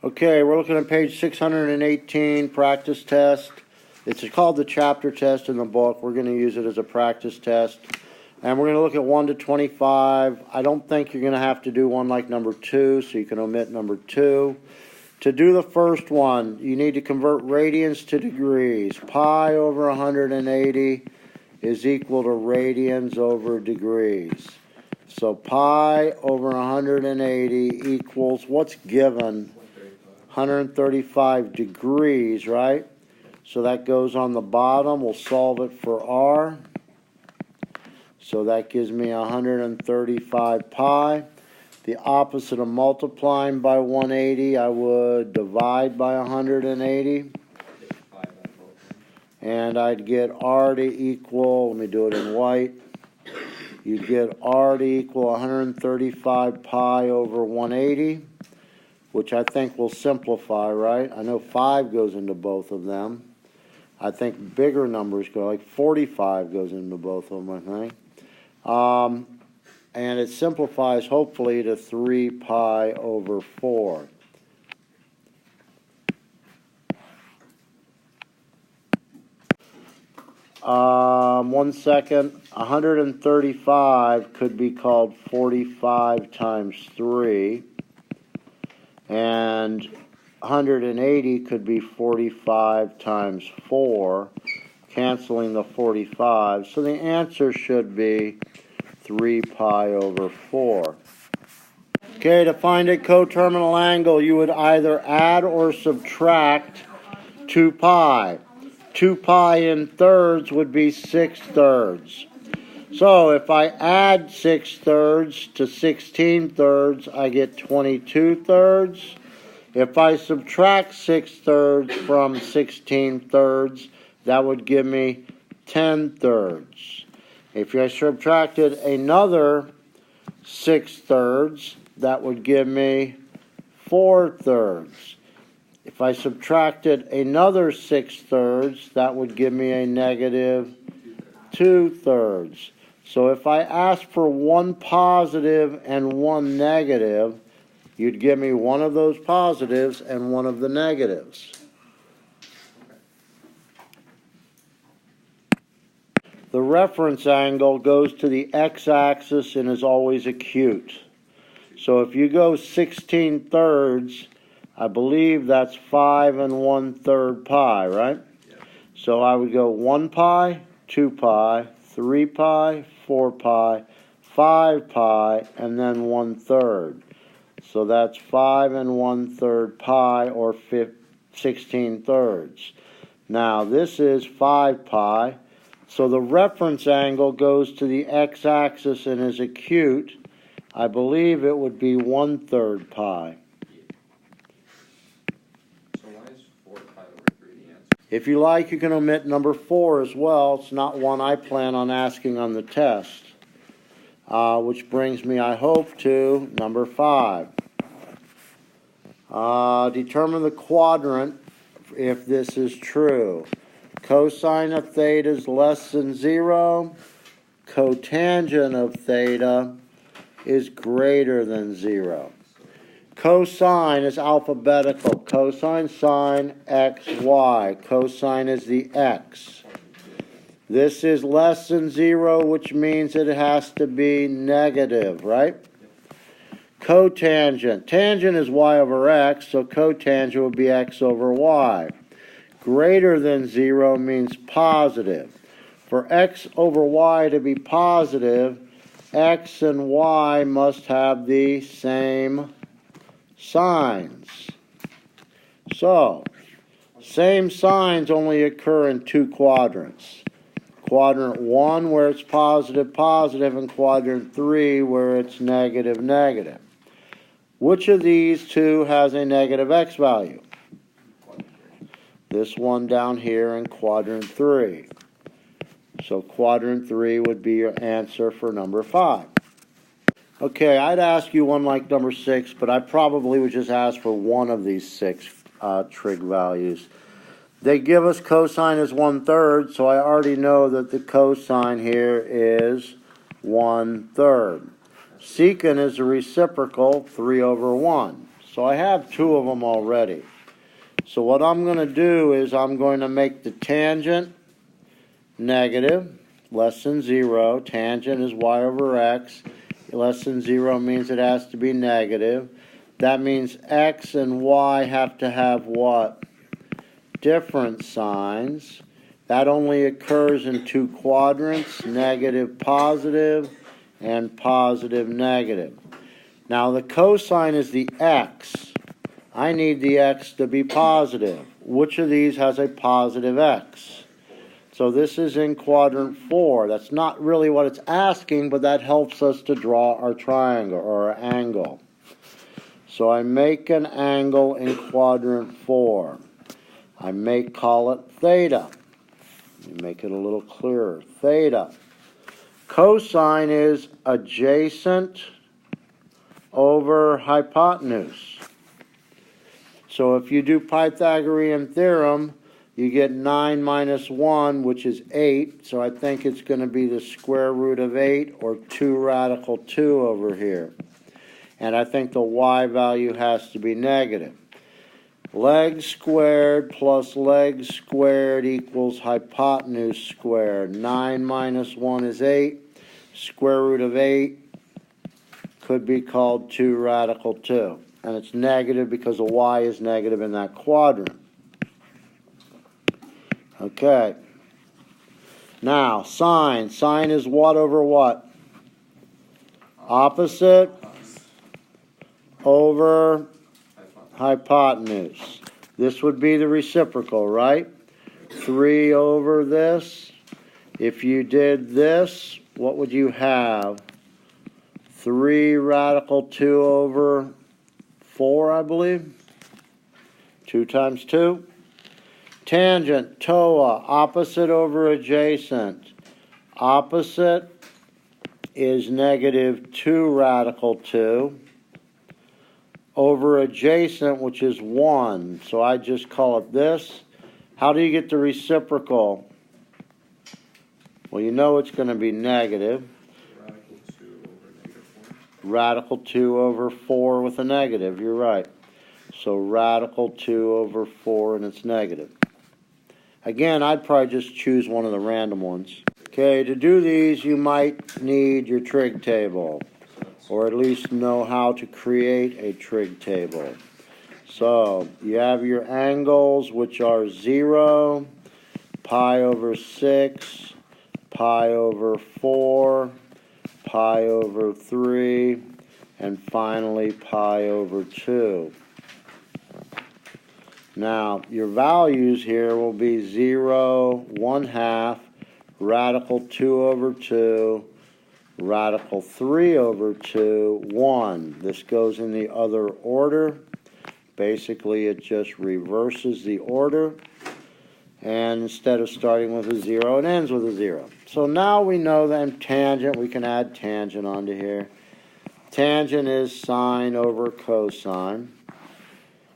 Okay, we're looking at page 618, practice test. It's called the chapter test in the book. We're going to use it as a practice test. And we're going to look at 1 to 25. I don't think you're going to have to do one like number 2, so you can omit number 2. To do the first one, you need to convert radians to degrees. Pi over 180 is equal to radians over degrees. So pi over 180 equals what's given? 135 degrees, right? So that goes on the bottom. We'll solve it for r. So that gives me 135 pi. The opposite of multiplying by 180, I would divide by 180. And I'd get r to equal, let me do it in white. You'd get r to equal 135 pi over 180, which I think will simplify, right? I know 5 goes into both of them. I think bigger numbers go, like 45 goes into both of them, I think. And it simplifies, hopefully, to 3 pi over 4. One second. 135 could be called 45 times 3. And 180 could be 45 times 4, canceling the 45. So the answer should be 3 pi over 4. Okay, to find a coterminal angle, you would either add or subtract 2 pi. 2 pi in thirds would be 6 thirds. So if I add 6 thirds to 16 thirds, I get 22 thirds. If I subtract 6 thirds from 16 thirds, that would give me 10 thirds. If I subtracted another 6 thirds, that would give me 4 thirds. If I subtracted another 6 thirds, that would give me a negative 2 thirds. So if I asked for one positive and one negative, you'd give me one of those positives and one of the negatives. The reference angle goes to the x-axis and is always acute. So if you go 16 thirds, I believe that's 5 1/3 pi, right? Yeah. So I would go 1 pi, 2 pi, 3 pi, 4 pi, 5 pi, and then 1/3. So that's 5 1/3 pi, or 16 thirds. Now this is 5 pi. So the reference angle goes to the x-axis and is acute. I believe it would be 1/3 pi. So why is 4 pi over 3 the answer? If you like, you can omit number 4 as well. It's not one I plan on asking on the test. Which brings me, I hope, to number 5. Determine the quadrant if this is true. Cosine of theta is less than 0. Cotangent of theta is greater than 0. Cosine is alphabetical. Cosine, sine, x, y. Cosine is the x. This is less than 0, which means it has to be negative, right? Cotangent. Tangent is y over x, so cotangent would be x over y. Greater than 0 means positive. For x over y to be positive, x and y must have the same signs. So, same signs only occur in 2 quadrants. Quadrant 1 where it's positive, positive, and quadrant 3 where it's negative, negative. Which of these two has a negative x value? This one down here in quadrant 3. So quadrant 3 would be your answer for number 5. Okay, I'd ask you one like number 6, but I probably would just ask for one of these 6 trig values. They give us cosine as 1/3, so I already know that the cosine here is 1/3. Secant is a reciprocal, 3 over 1. So I have two of them already. So what I'm going to do is I'm going to make the tangent negative, less than 0. Tangent is y over x. Less than 0 means it has to be negative. That means x and y have to have what? Different signs. That only occurs in two quadrants, negative, positive, and positive, negative. Now the cosine is the x. I need the x to be positive. Which of these has a positive x? So this is in quadrant 4. That's not really what it's asking, but that helps us to draw our triangle or our angle. So I make an angle in quadrant 4. I may call it theta. Let me make it a little clearer. Theta. Cosine is adjacent over hypotenuse. So if you do Pythagorean theorem, you get 9 minus 1, which is 8. So I think it's going to be the square root of 8, or 2 radical 2 over here. And I think the y value has to be negative. Legs squared plus legs squared equals hypotenuse squared. 9 minus 1 is 8. Square root of 8 could be called 2 radical 2. And it's negative because the y is negative in that quadrant. Okay. Now, sine. Sine is what over what? Opposite over hypotenuse. This would be the reciprocal, right? 3 over this. If you did this, what would you have? 3 radical 2 over 4, I believe. 2 times 2. Tangent, TOA, opposite over adjacent. Opposite is negative 2 radical 2 over adjacent, which is 1. So I just call it this. How do you get the reciprocal? Well, you know it's going to be negative. Radical 2 over 4 with a negative, you're right. So radical 2 over 4, and it's negative. Again, I'd probably just choose one of the random ones. Okay, to do these, you might need your trig table, or at least know how to create a trig table. So, you have your angles, which are 0, pi over 6, pi over 4, pi over 3, and finally pi over 2. Now, your values here will be 0, 1/2, radical 2 over 2, radical 3 over 2, 1. This goes in the other order. Basically, it just reverses the order. And instead of starting with a 0, it ends with a 0. So now we know that tangent, we can add tangent onto here. Tangent is sine over cosine.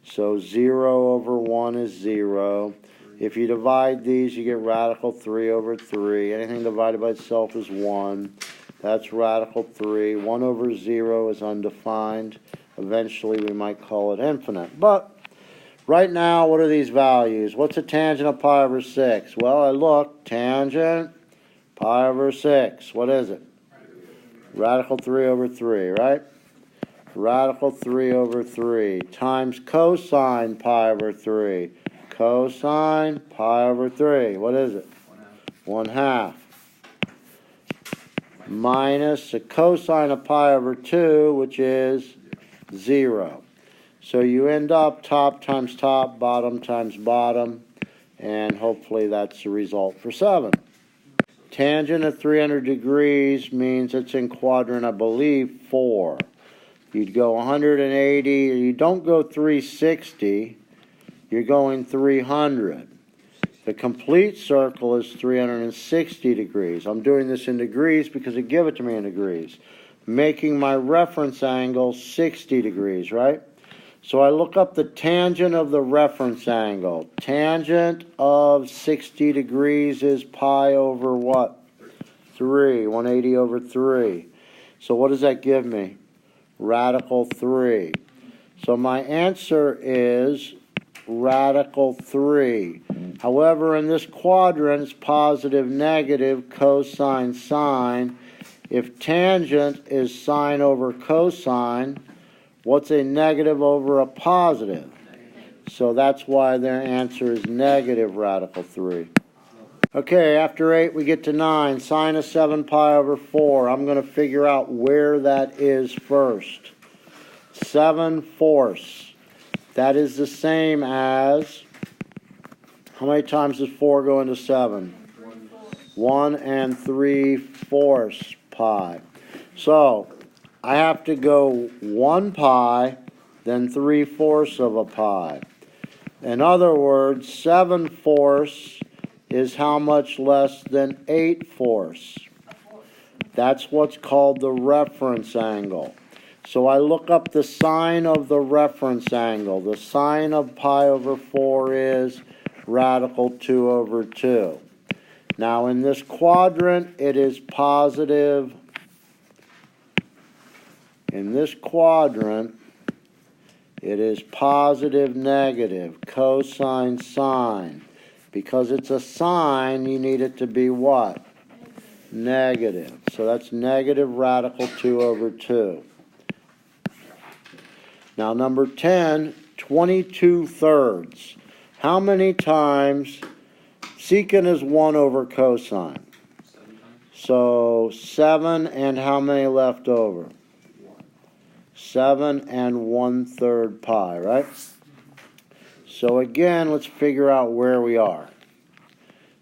So 0 over 1 is 0. If you divide these, you get radical 3 over 3. Anything divided by itself is 1. That's radical 3. 1 over 0 is undefined. Eventually, we might call it infinite. But right now, what are these values? What's a tangent of pi over 6? Well, I look. Tangent, pi over 6. What is it? Radical 3 over 3, right? Radical 3 over 3 times cosine pi over 3. Cosine pi over 3. What is it? 1/2. Minus the cosine of pi over 2, which is 0. So you end up top times top, bottom times bottom, and hopefully that's the result for 7. Tangent of 300 degrees means it's in quadrant, I believe, 4. You'd go 180, you don't go 360, you're going 300. The complete circle is 360 degrees. I'm doing this in degrees because it give it to me in degrees. Making my reference angle 60 degrees, right? So I look up the tangent of the reference angle. Tangent of 60 degrees is pi over what? 3. 180 over 3. So what does that give me? Radical 3. So my answer is radical 3. However, in this quadrant, it's positive, negative, cosine, sine. If tangent is sine over cosine, what's a negative over a positive? So that's why their answer is negative radical 3. Okay, after 8 we get to 9. Sine of 7 pi over 4. I'm going to figure out where that is first. 7/4. That is the same as, how many times does 4 go into 7? 1 3/4 pi. So, I have to go 1 pi, then 3/4 of a pi. In other words, 7/4 is how much less than 8/4? That's what's called the reference angle. So I look up the sine of the reference angle. The sine of pi over 4 is radical 2 over 2. Now in this quadrant, it is positive. In this quadrant, it is positive, negative, cosine, sine. Because it's a sine, you need it to be what? Negative. So that's negative radical 2 over 2. Now number 10, 22/3. How many times? Secant is 1 over cosine. 7 times? So 7 and how many left over? 1. 7 1/3 pi, right? So again, let's figure out where we are.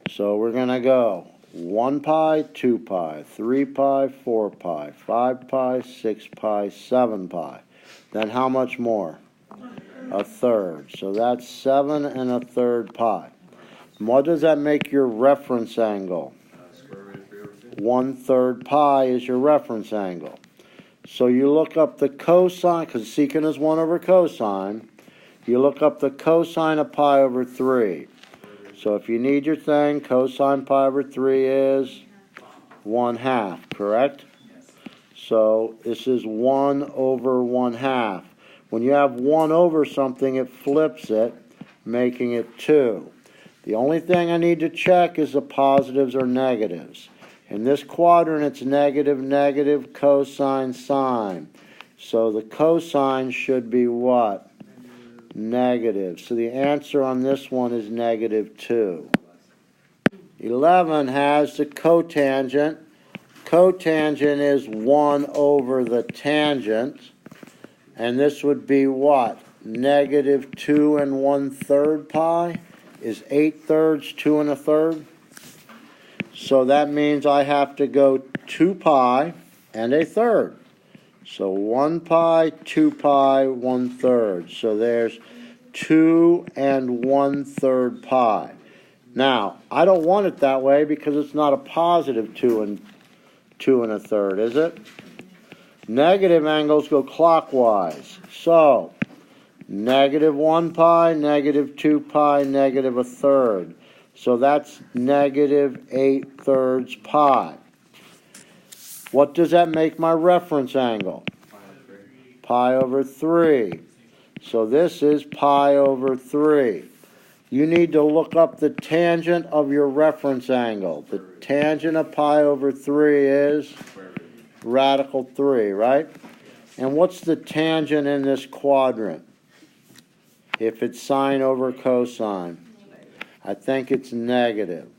So we're going to go 1 pi, 2 pi, 3 pi, 4 pi, 5 pi, 6 pi, 7 pi. Then how much more? 1/3. So that's 7 1/3 pi. And what does that make your reference angle? Square root of 3 over 2. 1/3 pi is your reference angle. So you look up the cosine, because secant is 1 over cosine. You look up the cosine of pi over 3. So if you need your thing, cosine pi over 3 is 1/2, correct? So this is 1 over 1/2. When you have 1 over something, it flips it, making it 2. The only thing I need to check is the positives or negatives. In this quadrant, it's negative, negative, cosine, sine. So the cosine should be what? Negative. So the answer on this one is negative 2. 11 has the cotangent. Cotangent is 1 over the tangent. And this would be what? Negative 2 1/3 pi is 8/3, 2 1/3. So that means I have to go 2 pi and 1/3. So 1 pi, 2 pi, 1/3. So there's 2 1/3 pi. Now, I don't want it that way because it's not a positive 2 1/3, is it? Negative angles go clockwise. So, negative 1 pi, negative 2 pi, negative 1/3. So that's negative 8/3 pi. What does that make my reference angle? Pi over 3. So this is pi over 3. You need to look up the tangent of your reference angle. The tangent of pi over 3 is radical 3, right? And what's the tangent in this quadrant? If it's sine over cosine. I think it's negative.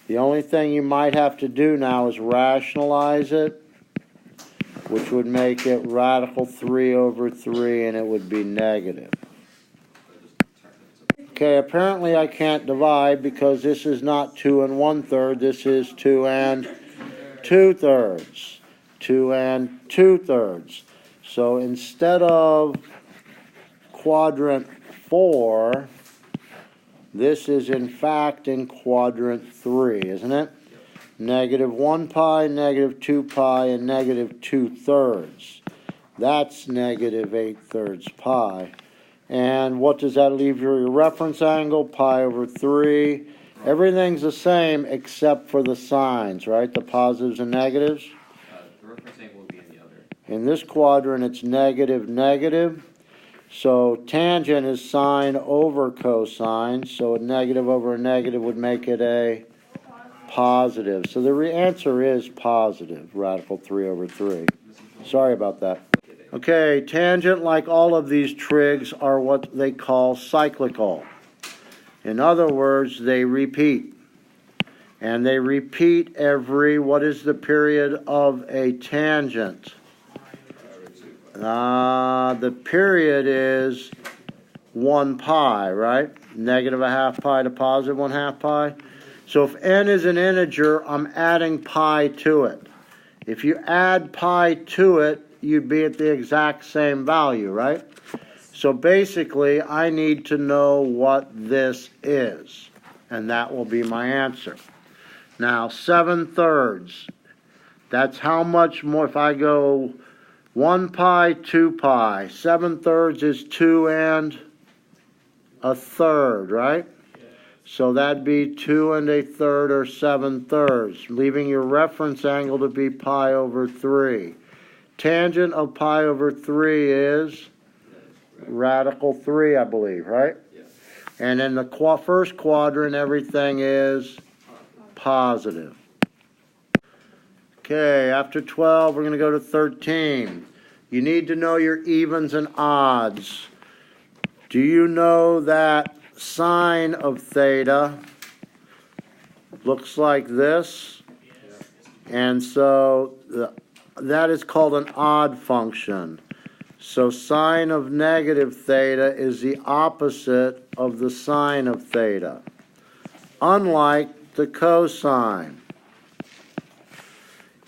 The only thing you might have to do now is rationalize it, which would make it radical 3 over 3, and it would be negative. Okay, apparently I can't divide because this is not 2 1/3, this is 2 2/3. 2 2/3. So instead of quadrant 4, this is in fact in quadrant 3, isn't it? Negative 1 pi, negative 2 pi, and negative 2/3. That's negative 8/3 pi. And what does that leave your reference angle? Pi over 3. Everything's the same except for the signs, right? The positives and negatives. The reference angle will be in the other. In this quadrant, it's negative, negative. So tangent is sine over cosine, so a negative over a negative would make it a positive. So the answer is positive, radical 3 over 3. Sorry about that. Okay, tangent, like all of these trigs, are what they call cyclical. In other words, they repeat. And they repeat every, what is the period of a tangent? The period is 1 pi, right? Negative a half pi to positive 1/2 pi. So if n is an integer, I'm adding pi to it. If you add pi to it, you'd be at the exact same value, right? So basically, I need to know what this is, and that will be my answer. Now, 7/3, that's how much more, if I go 1 pi, 2 pi, 7/3 is 2 1/3, right? So that'd be 2 1/3 or 7/3, leaving your reference angle to be pi over 3. Tangent of pi over 3 is radical 3, I believe, right? Yes. And in the first quadrant, everything is positive. Okay, after 12, we're going to go to 13. You need to know your evens and odds. Do you know that sine of theta looks like this? And so that is called an odd function. So sine of negative theta is the opposite of the sine of theta. Unlike the cosine.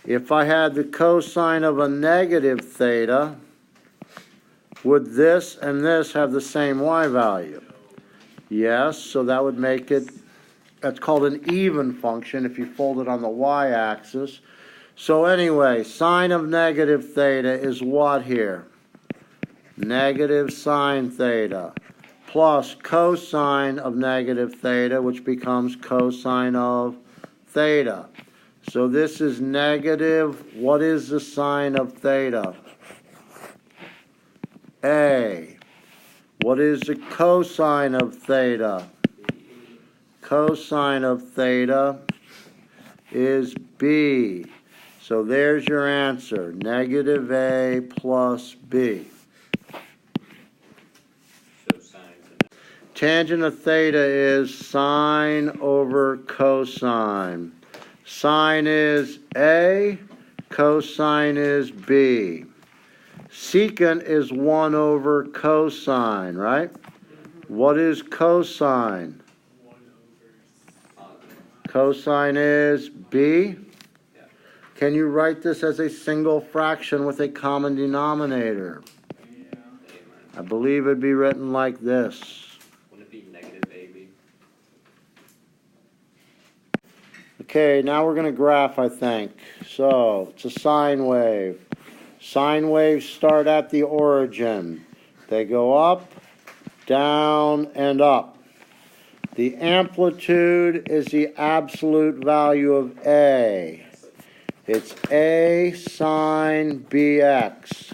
If I had the cosine of a negative theta, would this and this have the same y value? Yes, so that would make it, that's called an even function if you fold it on the y-axis. So anyway, sine of negative theta is what here? Negative sine theta plus cosine of negative theta, which becomes cosine of theta. So this is negative, what is the sine of theta? A. What is the cosine of theta? Cosine of theta is B. So there's your answer, negative A plus B. Tangent of theta is sine over cosine. Sine is A, cosine is B. Secant is 1 over cosine, right? What is cosine? Cosine is B. Can you write this as a single fraction with a common denominator? I believe it'd be written like this. Okay, now we're going to graph, I think. So, it's a sine wave. Sine waves start at the origin. They go up, down, and up. The amplitude is the absolute value of A. It's A sine BX.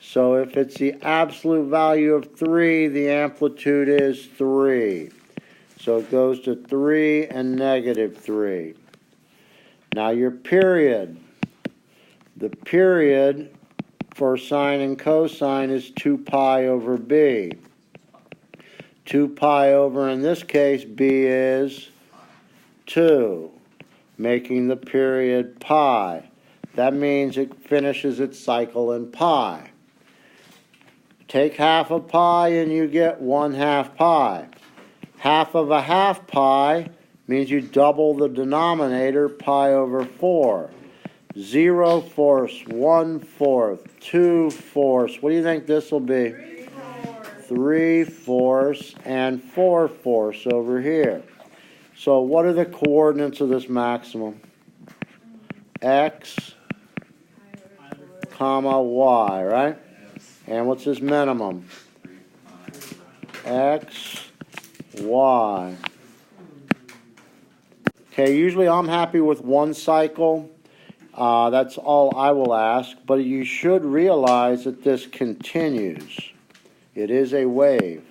So if it's the absolute value of 3, the amplitude is 3. So it goes to 3 and negative 3. Now your period. The period for sine and cosine is 2 pi over B. 2 pi over, in this case, B is 2, making the period pi. That means it finishes its cycle in pi. Take half of pi and you get 1/2 pi. Half of a half pi means you double the denominator, pi over 4. 0/4, 1/4, 2/4. What do you think this will be? 3/4 and 4/4 over here. So what are the coordinates of this maximum? X, comma, y, right? And what's this minimum? X, y. Okay, usually I'm happy with one cycle. That's all I will ask. But you should realize that this continues. It is a wave.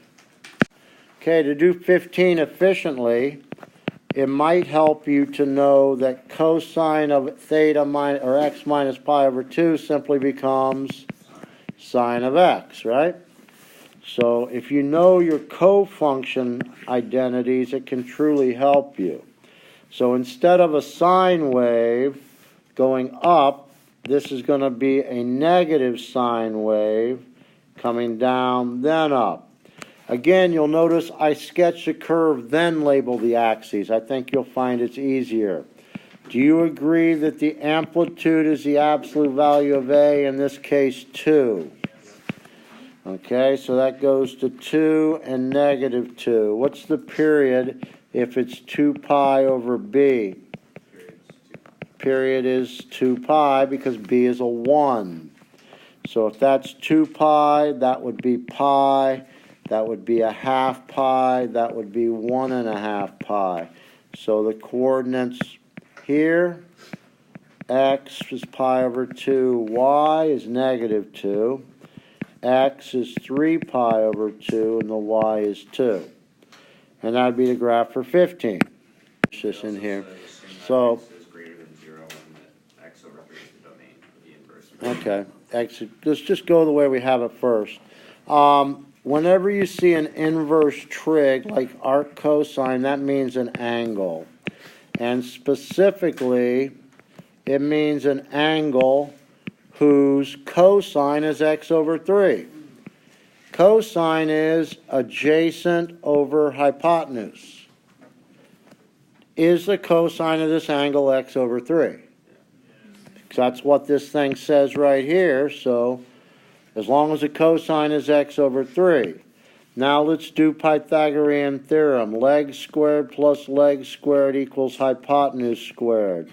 Okay, to do 15 efficiently, it might help you to know that cosine of theta minus, or x minus pi over 2 simply becomes sine of x, right? So if you know your cofunction identities, it can truly help you. So instead of a sine wave going up, this is going to be a negative sine wave coming down, then up. Again, you'll notice I sketch the curve, then label the axes. I think you'll find it's easier. Do you agree that the amplitude is the absolute value of A, in this case 2? Okay, so that goes to 2 and negative 2. What's the period if it's 2 pi over B? Period is 2 pi because B is a 1. So if that's 2 pi, that would be pi. That would be a half pi. That would be 1.5 pi. So the coordinates here, x is pi over 2, y is negative 2, x is 3 pi over 2, and the y is 2. And that would be the graph for 15. It's just in here. So, okay, x, let's just go the way we have it first. Whenever you see an inverse trig, like arc cosine, that means an angle. And specifically, it means an angle whose cosine is x over 3. Cosine is adjacent over hypotenuse. Is the cosine of this angle x over 3? That's what this thing says right here, so as long as the cosine is x over 3. Now let's do Pythagorean theorem. Leg squared plus leg squared equals hypotenuse squared.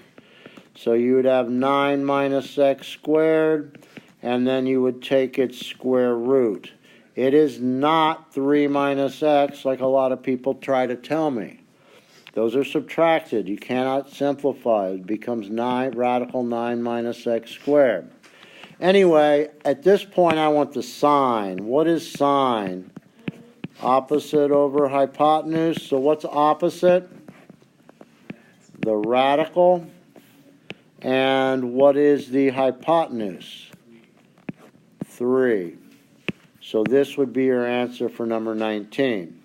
So you would have 9 minus x squared, and then you would take its square root. It is not 3 minus x like a lot of people try to tell me. Those are subtracted. You cannot simplify. It becomes radical 9 minus x squared. Anyway, at this point I want the sine. What is sine? Opposite over hypotenuse. So what's opposite? The radical. And what is the hypotenuse? 3. So this would be your answer for number 19.